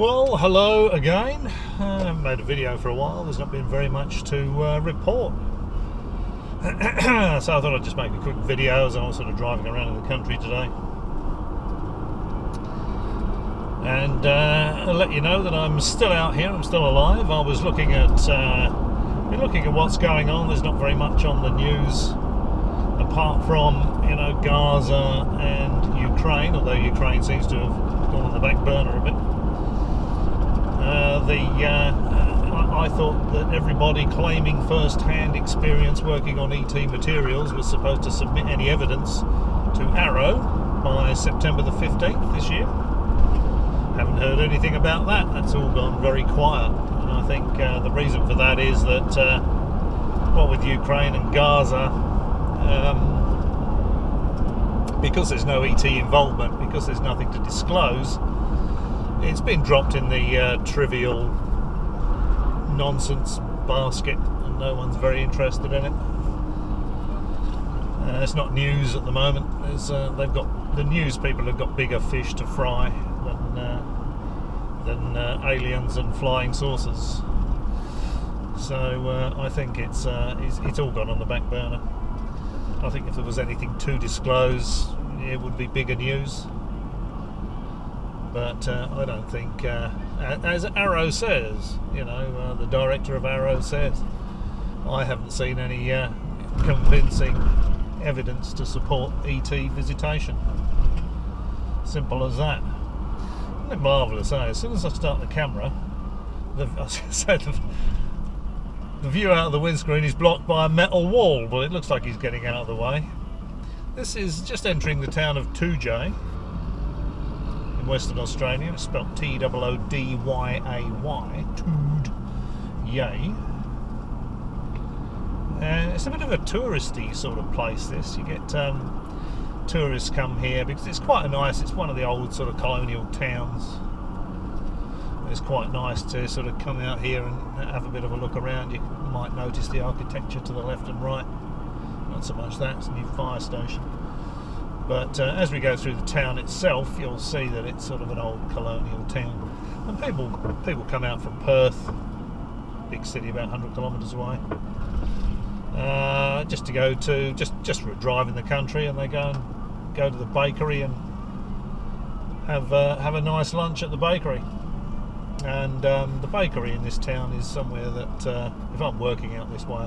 Well, hello again. I haven't made a video for a while. There's not been very much to report. So I thought I'd just make a quick video as I was sort of driving around in the country today. And I'll let you know that I'm still out here, I'm still alive. I was looking at what's going on. There's not very much on the news apart from, Gaza and Ukraine, although Ukraine seems to have gone on the back burner a bit. I thought that everybody claiming first-hand experience working on ET materials was supposed to submit any evidence to Arrow by September the 15th this year. Haven't heard anything about that. That's all gone very quiet. And I think the reason for that is that, what with Ukraine and Gaza, because there's no ET involvement, because there's nothing to disclose, it's been dropped in the trivial nonsense basket, and no one's very interested in it. It's not news at the moment. The news people have got bigger fish to fry than aliens and flying saucers. So I think it's all gone on the back burner. I think if there was anything to disclose, it would be bigger news. But I don't think, as Arrow says, the director of Arrow says, I haven't seen any convincing evidence to support ET visitation. Simple as that. Isn't it marvellous, eh? As soon as I start the camera, the view out of the windscreen is blocked by a metal wall. Well, it looks like he's getting out of the way. This is just entering the town of Toojay in Western Australia. It's spelled T-O-O-D-Y-A-Y, Toojay. It's a bit of a touristy sort of place, this. You get tourists come here because it's quite it's one of the old sort of colonial towns. It's quite nice to sort of come out here and have a bit of a look around. You might notice the architecture to the left and right. Not so much that, it's a new fire station. But as we go through the town itself, you'll see that it's sort of an old colonial town. And people come out from Perth, big city about 100 kilometres away, just to go to, just for a drive in the country, and they go to the bakery and have a nice lunch at the bakery. And the bakery in this town is somewhere that, if I'm working out this way,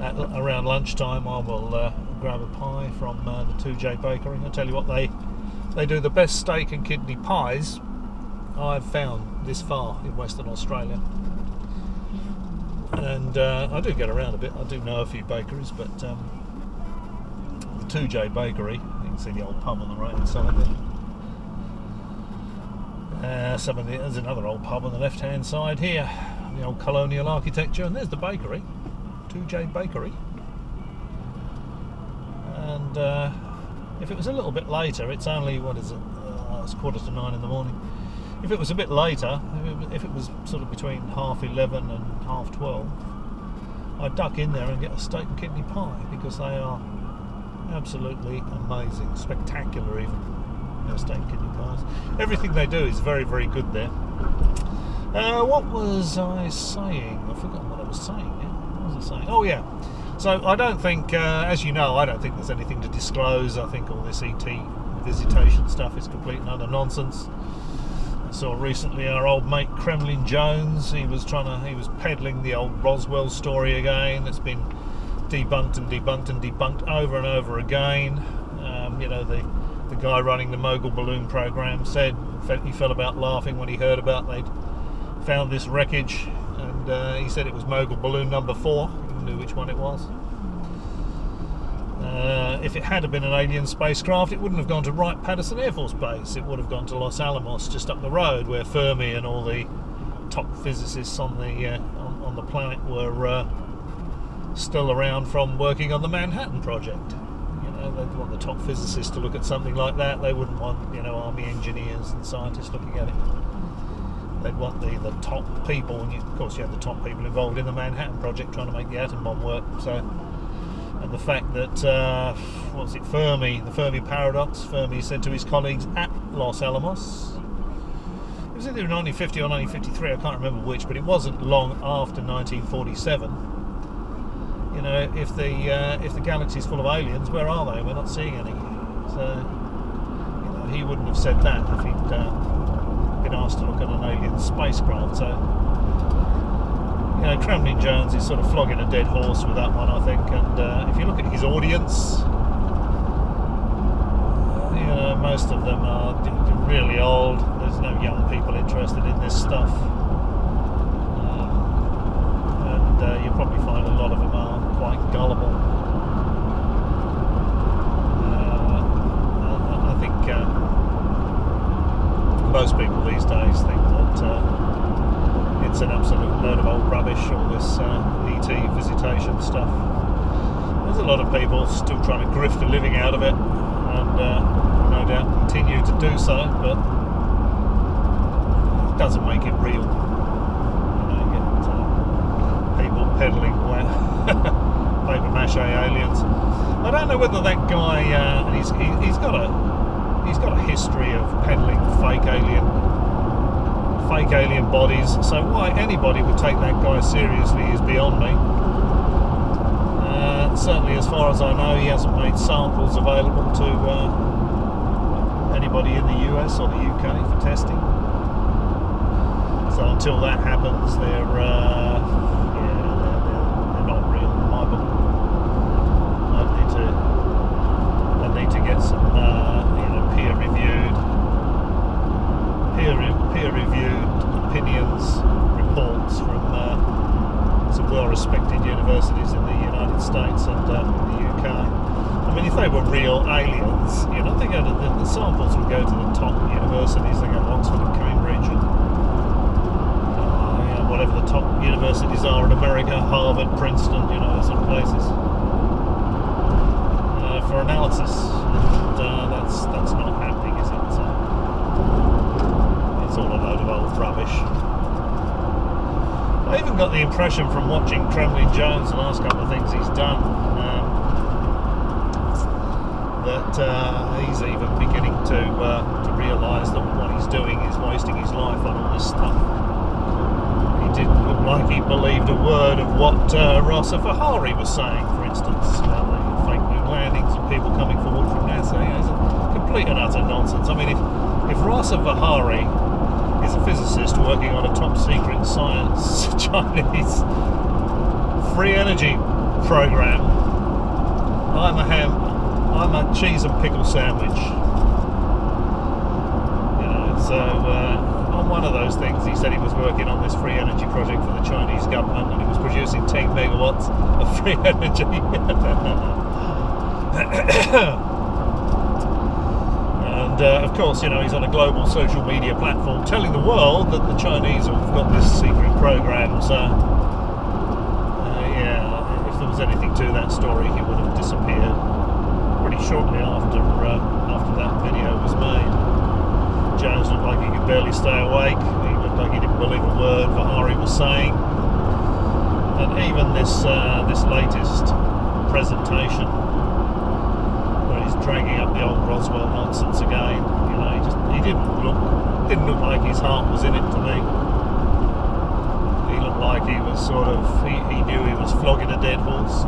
around lunchtime I will grab a pie from the Toojay bakery. I'll tell you what, they do the best steak and kidney pies I've found this far in Western Australia. And I do get around a bit. I do know a few bakeries, but the Toojay bakery, you can see the old pub on the right hand side there. There's another old pub on the left hand side here, the old colonial architecture, and there's the bakery, Toojay Bakery. And if it was a little bit later, it's only, it's 9:15 in the morning. If it was a bit later, if it was sort of between 11:30 and 12:30, I'd duck in there and get a steak and kidney pie, because they are absolutely amazing, spectacular even. Steak and kidney pies. Everything they do is very, very good there. What was I saying? I forgot what I was saying now. What was I saying? Oh yeah. So I don't think, as you know, I don't think there's anything to disclose. I think all this ET visitation stuff is complete and utter nonsense. I saw recently our old mate Kremlin Jones. He was peddling the old Roswell story again. It's been debunked and debunked and debunked over and over again. The guy running the Mogul balloon program said he fell about laughing when he heard about they'd found this wreckage, and he said it was Mogul balloon number 4. He knew which one it was. If it had been an alien spacecraft, it wouldn't have gone to Wright-Patterson Air Force Base. It would have gone to Los Alamos, just up the road, where Fermi and all the top physicists on the planet were still around from working on the Manhattan Project. They'd want the top physicists to look at something like that. They wouldn't want, army engineers and scientists looking at it. They'd want the top people, and of course you had the top people involved in the Manhattan Project trying to make the atom bomb work. So, and the fact that Fermi, the Fermi paradox. Fermi said to his colleagues at Los Alamos, It was either 1950 or 1953, I can't remember which, but it wasn't long after 1947. You know, if the galaxy's full of aliens, where are they? We're not seeing any. So, you know, he wouldn't have said that if he'd been asked to look at an alien spacecraft. So, you know, Kremlin Jones is sort of flogging a dead horse with that one, I think. And if you look at his audience, you know, most of them are really old. There's no young people interested in this stuff. And you'll probably find a lot of them are quite gullible. I think most people these days think that it's an absolute load of old rubbish, all this ET visitation stuff. There's a lot of people still trying to grift a living out of it, and no doubt continue to do so, but it doesn't make it real. You know, you get people peddling paper mache aliens. I don't know whether that guy, and he's got a history of peddling fake alien bodies. So why anybody would take that guy seriously is beyond me. Certainly, as far as I know, he hasn't made samples available to anybody in the US or the UK for testing. So until that happens, they're not real in my book. I need to get some you know, peer-reviewed opinions, reports from some well-respected universities in the United States and the UK. I mean, if they were real aliens, you know, the samples would go to the top universities. They go to Oxford and Cambridge and you know, whatever the top universities are in America, Harvard, Princeton, you know, those sort of places, for analysis. And that's not happening, is it? So it's all a load of old rubbish. I even got the impression from watching Kremlin Jones, the last couple of things he's done, that he's even beginning to realise that what he's doing is wasting his life on all this stuff. He didn't look like he believed a word of what Rasa Fahari was saying, for instance, about the fake moon landings and people coming forward from NASA. You know, it's a complete and utter nonsense. I mean, if Rasa Fahari is a physicist working on a top secret science Chinese free energy program, I'm a cheese and pickle sandwich. You know, so on one of those things he said he was working on this free energy project for the Chinese government and he was producing 10 megawatts of free energy. And of course, you know, he's on a global social media platform telling the world that the Chinese have got this secret program. So, yeah, if there was anything to that story, he would have disappeared pretty shortly after that video was made. Jones looked like he could barely stay awake. He looked like he didn't believe a word Fahari was saying. And even this latest presentation, dragging up the old Roswell nonsense again. You know, he didn't look like his heart was in it to me. He looked like he was sort of, he knew he was flogging a dead horse.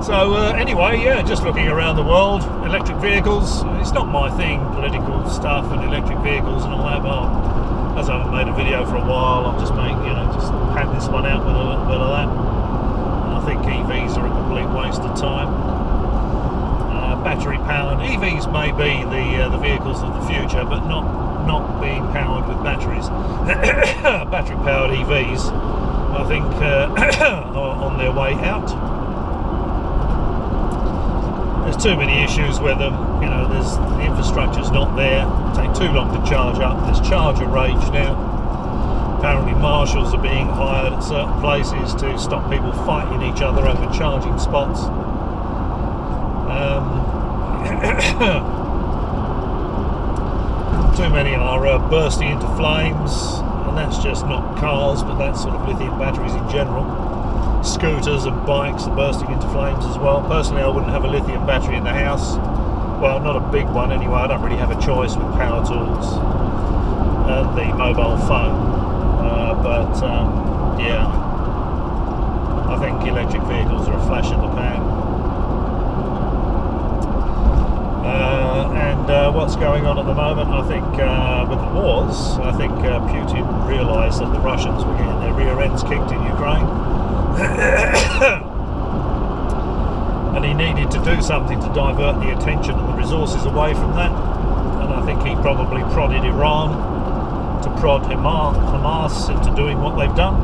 So anyway, yeah, just looking around the world, electric vehicles. It's not my thing, political stuff and electric vehicles and all that. But as I haven't made a video for a while, I'm just just pad this one out with a little bit of that. I think EVs are a complete waste of time. Battery powered EVs may be the vehicles of the future, but not being powered with batteries. Battery powered EVs, I think, are on their way out. There's too many issues with them. You know, the infrastructure's not there. Take too long to charge up. There's charger rage now. Apparently marshals are being hired at certain places to stop people fighting each other over charging spots. Too many are bursting into flames, and that's just not cars, but that's sort of lithium batteries in general. Scooters and bikes are bursting into flames as well. Personally, I wouldn't have a lithium battery in the house. well, not a big one anyway. I don't really have a choice with power tools and the mobile phone. But yeah, I think electric vehicles are a flash in the pan. And what's going on at the moment, I think with the wars, I think Putin realised that the Russians were getting their rear ends kicked in Ukraine. And he needed to do something to divert the attention and the resources away from that. And I think he probably prodded Iran to prod Hamas into doing what they've done,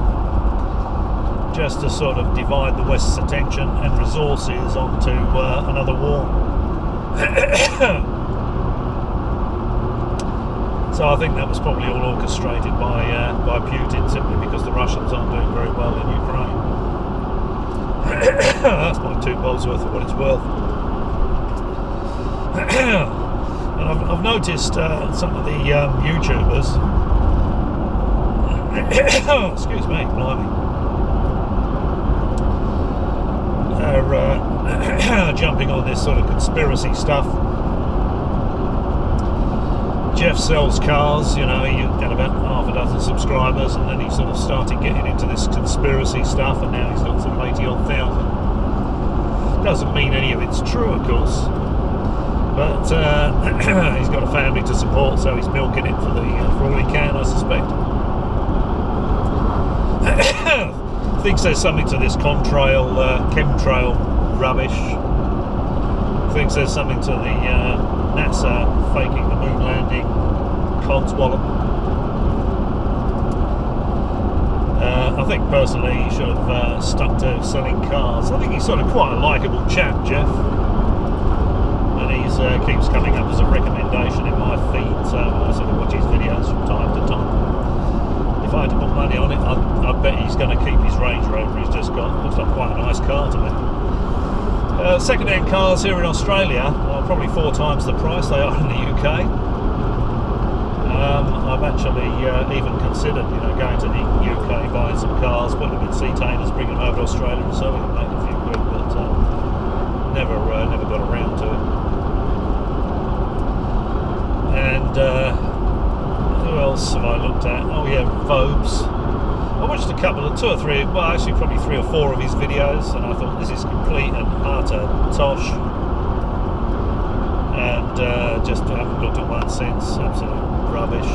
just to sort of divide the West's attention and resources onto another war. So I think that was probably all orchestrated by Putin, simply because the Russians aren't doing very well in Ukraine. That's my 2 bobs worth of what it's worth. And I've noticed some of the YouTubers, excuse me, blimey, are jumping on this sort of conspiracy stuff. Jeff sells cars, you know, he had about half a dozen subscribers, and then he sort of started getting into this conspiracy stuff, and now he's got some 80-odd thousand. Doesn't mean any of it's true, of course, but he's got a family to support, so he's milking it for all he can, I suspect. Thinks there's something to this chemtrail rubbish. Thinks there's something to the NASA faking the moon landing codswallop. I think personally he should have stuck to selling cars. I think he's sort of quite a likeable chap, Jeff, and he keeps coming up as a recommendation in my feed, so I sort of watch his videos from time to time. If I had to put money on it, I'd bet he's going to keep his Range Rover he's just got. Looks like quite a nice car to me. Second-hand cars here in Australia are probably 4 times the price they are in the UK. I've actually even considered, you know, going to the UK, buying some cars, putting them in containers, bringing them over to Australia and selling them, making a few quid, but never got around to it. And who else have I looked at? Oh yeah, Vobes. I watched a couple of 2 or 3, well actually probably 3 or 4 of his videos, and I thought this is complete and utter tosh, and just haven't looked at one since. Absolute rubbish.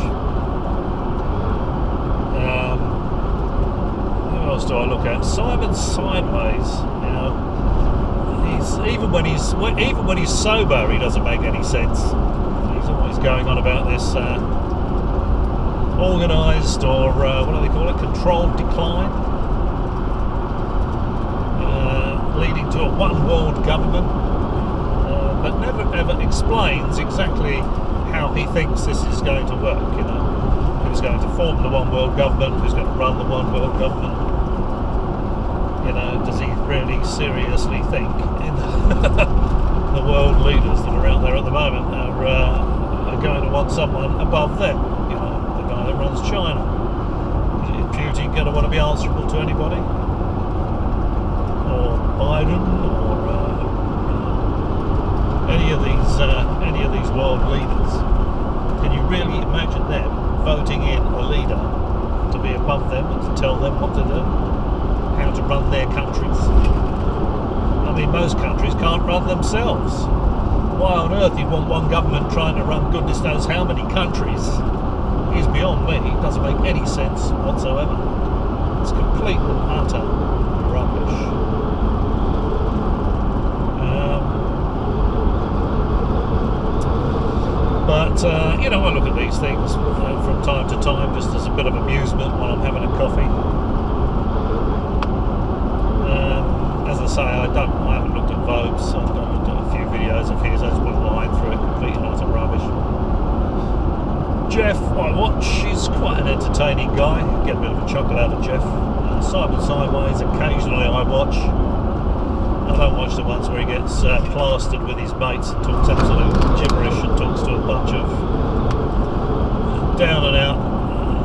Who else do I look at? Simon Sideways. You know, even when he's sober, he doesn't make any sense. He's always going on about this organised, or what do they call it, controlled decline, leading to a one world government, but never ever explains exactly how he thinks this is going to work. You know, who's going to form the one world government, who's going to run the one world government. You know, does he really seriously think the world leaders that are out there at the moment are going to want someone above them? You know, the guy that runs China. Is Putin going to want to be answerable to anybody? Or Biden, or any of these world leaders? Can you really imagine them voting in a leader to be above them and to tell them what to do, how to run their countries? I mean, most countries can't run themselves. Why on earth you'd want one government trying to run goodness knows how many countries is beyond me. It doesn't make any sense whatsoever. It's complete and utter rubbish. But you know, I look at these things from time to time just as a bit of amusement while I'm having a coffee. As I say, I haven't looked at Vobes. I've looked at a few videos of his. I just put a line through it, complete and utter rubbish. Jeff, I watch. He's quite an entertaining guy. Get a bit of a chuckle out of Jeff. Simon Sideways, occasionally I watch. I don't watch the ones where he gets plastered with his mates and talks absolute gibberish and talks to a bunch of down and out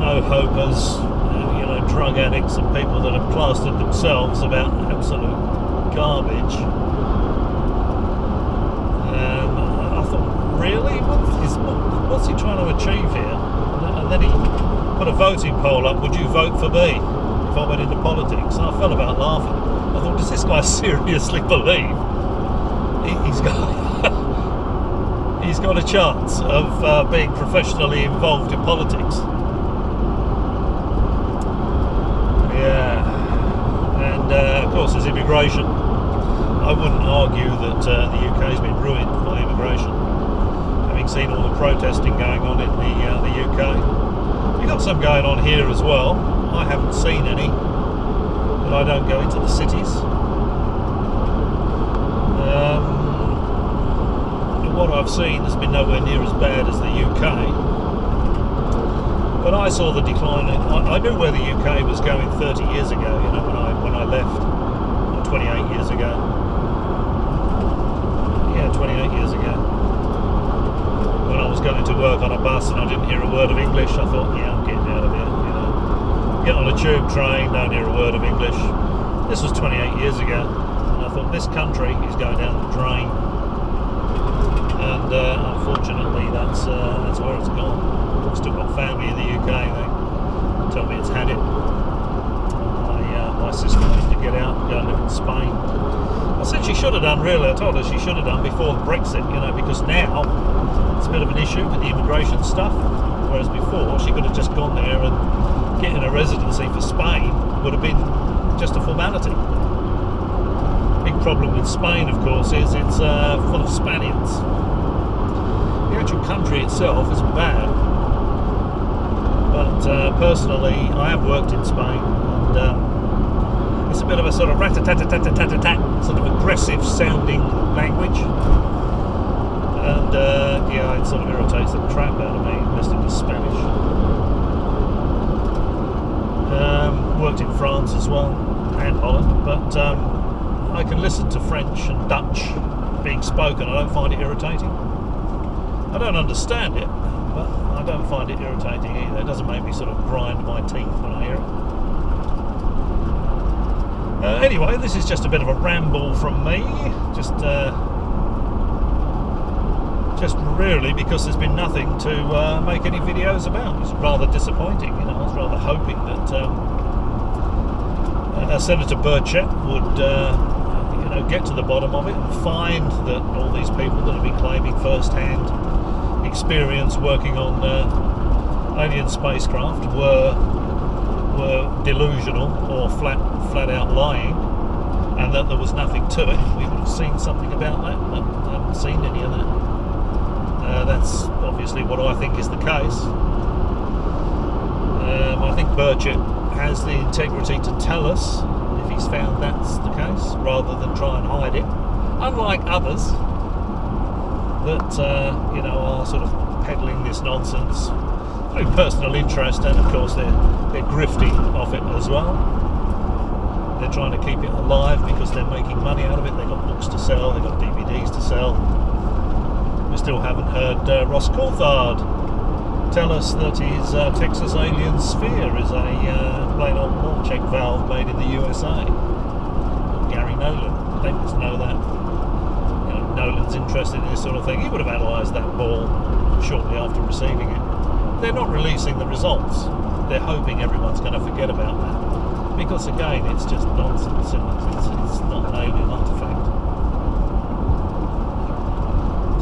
no-hopers, you know, drug addicts and people that have plastered themselves about absolute garbage. I what's he trying to achieve here? And then he put a voting poll up, would you vote for me if I went into politics? And I fell about laughing. I thought, does this guy seriously believe he's got he's got a chance of being professionally involved in politics? Yeah. And of course there's immigration. I wouldn't argue that the UK has been ruined by immigration, having seen all the protesting going on in the UK. You've got some going on here as well. I haven't seen any, but I don't go into the cities. What I've seen has been nowhere near as bad as the UK. But I saw the decline. I knew where the UK was going 30 years ago. You know, when I left, or 28 years ago. Yeah, 28 years ago. When I was going to work on a bus and I didn't hear a word of English, I thought, yeah, I'm getting out of here. You know, get on a tube train, don't hear a word of English. This was 28 years ago, and I thought this country is going down the drain. And unfortunately, that's where it's gone. I've still got family in the UK. They tell me it's had it. My sister wanted to get out and go and live in Spain. I said she should have done, really. I told her she should have done before the Brexit, you know, because now it's a bit of an issue with the immigration stuff. Whereas before, she could have just gone there and getting a residency for Spain would have been just a formality. Big problem with Spain, of course, is it's full of Spaniards. The actual country itself isn't bad, but personally, I have worked in Spain, and it's a bit of a sort of rat-a-tat-tat-tat-tat-tat, sort of aggressive sounding language, and yeah, it sort of irritates the crap out of me listening to Spanish. Worked in France as well, and Holland, but I can listen to French and Dutch being spoken. I don't find it irritating. I don't understand it, but I don't find it irritating either. It doesn't make me sort of grind my teeth when I hear it. Anyway, this is just a bit of a ramble from me. Just really because there's been nothing to make any videos about. It's rather disappointing, you know. I was rather hoping that Senator Burchett would you know, get to the bottom of it and find that all these people that have been claiming first-hand experience working on alien spacecraft were delusional or flat out lying, and that there was nothing to it. We would have seen something about that, but I haven't seen any of that. That's obviously what I think is the case. I think Burchett has the integrity to tell us if he's found that's the case, rather than try and hide it. Unlike others that you know, are sort of peddling this nonsense through personal interest, and of course they're grifting off it as well. They're trying to keep it alive because they're making money out of it. They've got books to sell, they've got DVDs to sell. We still haven't heard Ross Coulthard tell us that his Texas alien sphere is a plain old ball check valve made in the USA. Gary Nolan, they must know that. You know, Nolan's interested in this sort of thing. He would have analysed that ball shortly after receiving it. They're not releasing the results. They're hoping everyone's going to forget about that. Because again, it's just nonsense. It's not an alien artifact.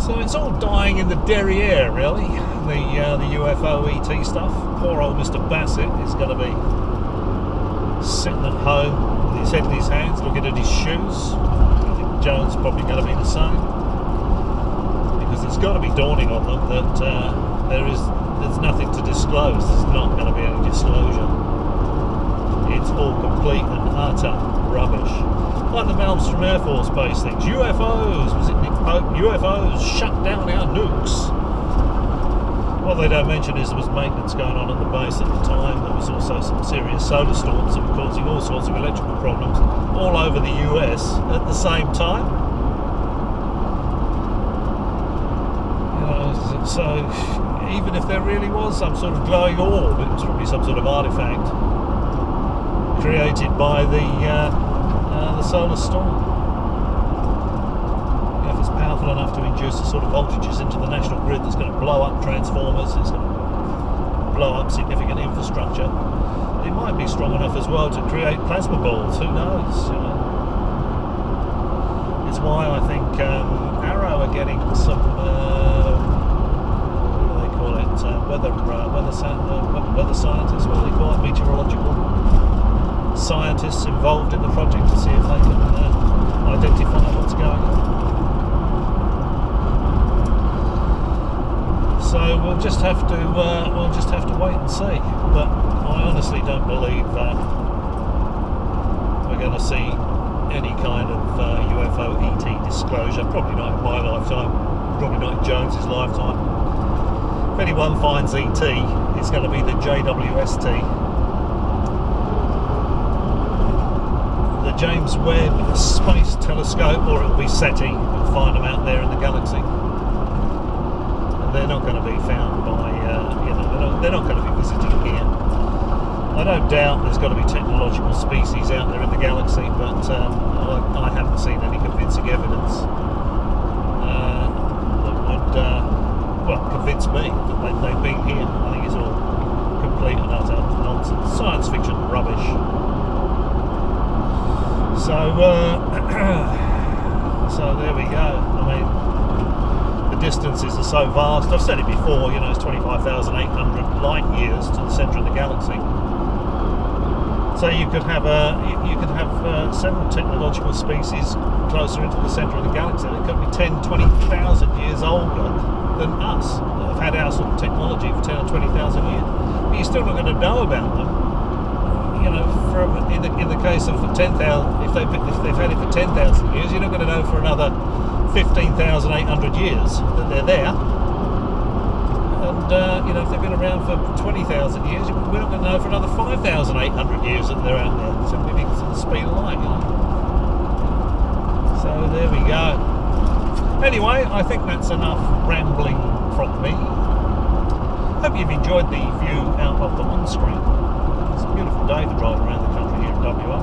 So it's all dying in the derriere, really. The UFO ET stuff. Poor old Mr. Bassett is going to be sitting at home with his head in his hands, looking at his shoes. I think Jones probably going to be the same, because it's got to be dawning on them that there's nothing to disclose. There's not going to be any disclosure. It's all complete and utter rubbish. Like the Malmstrom Air Force Base things. UFOs, was it Nick Pope? UFOs shut down our nukes. What they don't mention is there was maintenance going on at the base at the time. There was also some serious solar storms that were causing all sorts of electrical problems all over the US at the same time. You know, so even if there really was some sort of glowing orb, it was probably some sort of artifact created by the solar storm. If it's powerful powerful enough to induce the sort of voltages into the national grid that's going to blow up transformers, it's going to blow up significant infrastructure. It might be strong enough as well to create plasma balls, who knows, you know. It's why I think Arrow are getting some, what do they call it, weather scientists, what do they call it, meteorological scientists involved in the project to see if they can identify what's going on. So we'll just have to wait and see. But I honestly don't believe we're going to see any kind of UFO ET disclosure. Probably not in my lifetime. Probably not in Jones's lifetime. If anyone finds ET, it's going to be the JWST. The James Webb Space Telescope, or it'll be SETI. We'll find them out there in the galaxy. And they're not going to be found by, you know, they're not going to be visiting here. I don't doubt there's got to be technological species out there in the galaxy, but I haven't seen any convincing evidence that would, well, convince me that they've been here. I think it's all complete and utter nonsense, science fiction rubbish. So, so there we go. I mean, the distances are so vast. I've said it before. You know, it's 25,800 light years to the centre of the galaxy. So you could have several technological species closer into the centre of the galaxy. They could be 10, 20,000 years older than us, that have had our sort of technology for 10 or 20,000 years. But you're still not going to know about them. You know, in the case of 10,000, if they've had it for 10,000 years, you're not going to know for another 15,800 years that they're there. And you know, if they've been around for 20,000 years, we're not going to know for another 5,800 years that they're out there, simply because of the speed of light, you know. So there we go. Anyway, I think that's enough rambling from me. Hope you've enjoyed the view out of the on-screen. It's a beautiful day to drive around the country here in WA.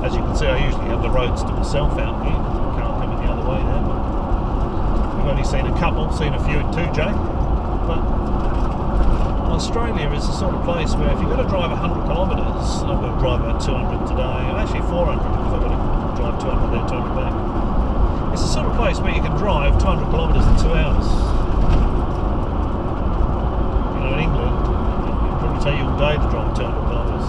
As you can see, I usually have the roads to myself out here. Can't come in the other way there, but we've only seen a couple, seen a few in 2J. But Australia is the sort of place where if you've got to drive 100 kilometres, I've got to drive about 200 today, actually 400 because I've got to drive 200 there, 200 back. It's the sort of place where you can drive 200 kilometres in 2 hours. You know, in England, it'll probably take you all day to drive 200 kilometres.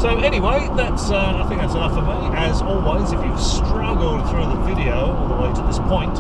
So anyway, that's I think that's enough for me. As always, if you've struggled through the video all the way to this point,